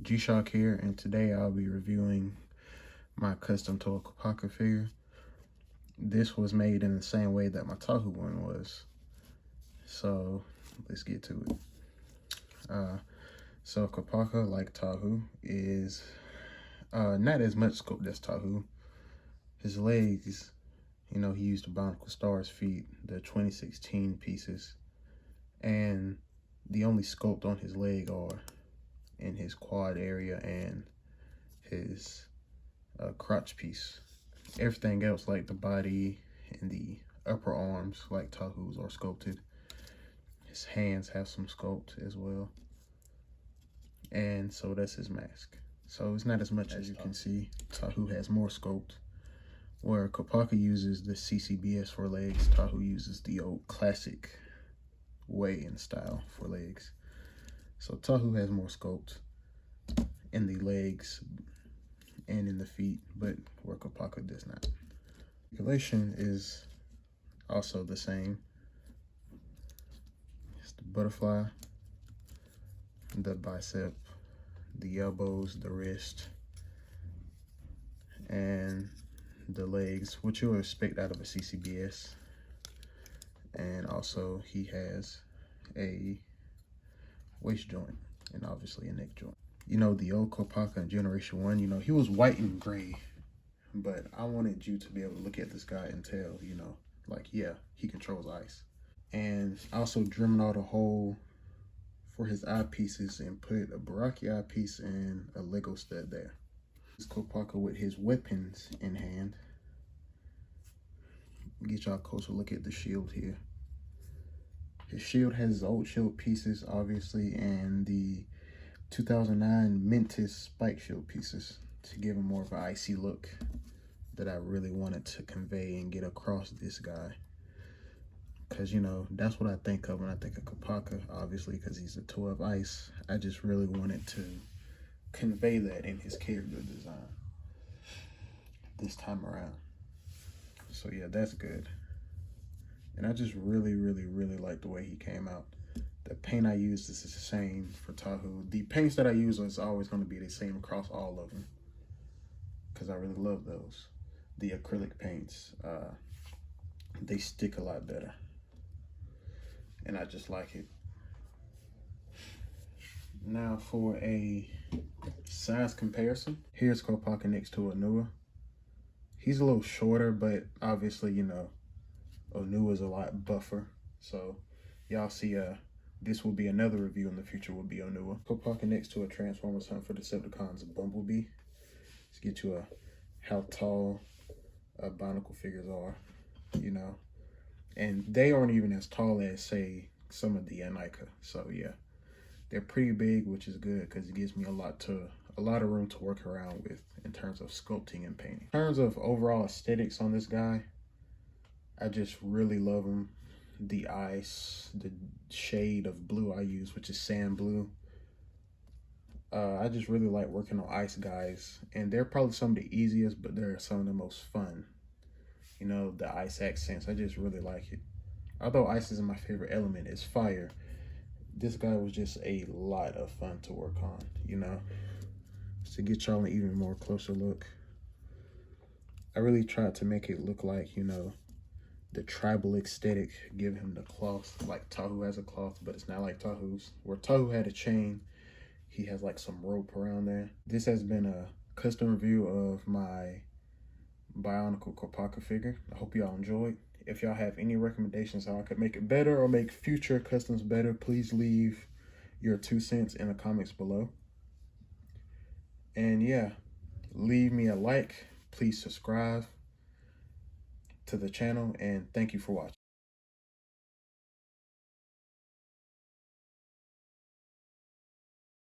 G-Shock here, and today I'll be reviewing my custom toy Kopaka figure. This was made in the same way that my Tahu one was. So let's get to it. So Kopaka, like Tahu, is not as much sculpt as Tahu. His legs, he used the Bionicle Star's feet, the 2016 pieces, and the only sculpt on his leg are in his quad area and his crotch piece. Everything else, like the body and the upper arms, like Tahu's, are sculpted. His hands have some sculpt as well, and so that's his mask. So it's not as much as you can see. Tahu has more sculpt. Where Kopaka uses the CCBS for legs, Tahu uses the old classic way and style for legs. So Tahu has more sculpt in the legs and in the feet, but where Kopaka does not. Articulation is also the same. It's the butterfly, the bicep, the elbows, the wrist, and the legs, which you'll expect out of a CCBS. And also he has a waist joint and obviously a neck joint. The old Kopaka in Generation 1, he was white and gray, but I wanted you to be able to look at this guy and tell, like, yeah, he controls ice. And I also drilled out a hole for his eyepieces and put a Baraki eyepiece and a Lego stud there. This Kopaka with his weapons in hand. Get y'all a closer look at the shield here. His shield has his old shield pieces, obviously, and the 2009 Mentis spike shield pieces to give him more of an icy look that I really wanted to convey and get across this guy. Because, that's what I think of when I think of Kopaka, obviously, because he's a toy of ice. I just really wanted to convey that in his character design this time around. So yeah, that's good. And I just really like the way he came out. The paint I used is the same for Tahu. The paints that I use is always going to be the same across all of them, because I really love those. The acrylic paints, they stick a lot better, and I just like it. Now for a size comparison, here's Kopaka next to Onua. He's a little shorter, but obviously, Onua's a lot buffer. So y'all see, this will be another review in the future, will be Onua. Kopaka next to a Transformers Hunt for Decepticons Bumblebee. Let's get you how tall Bionicle figures are, And they aren't even as tall as, say, some of the Bionicle. So yeah, they're pretty big, which is good because it gives me a lot of room to work around with in terms of sculpting and painting. In terms of overall aesthetics on this guy, I just really love him. The ice, the shade of blue I use, which is sand blue. I just really like working on ice guys, and they're probably some of the easiest, but they're some of the most fun. The ice accents, I just really like it. Although ice isn't my favorite element, it's fire. This guy was just a lot of fun to work on, To get y'all an even more closer look, I really tried to make it look like, the tribal aesthetic, give him the cloth, like Tahu has a cloth, but it's not like Tahu's. Where Tahu had a chain, he has like some rope around there. This has been a custom review of my Bionicle Kopaka figure. I hope y'all enjoyed. If y'all have any recommendations how I could make it better or make future customs better, please leave your 2 cents in the comments below. And yeah, leave me a like. Please subscribe to the channel, and thank you for watching.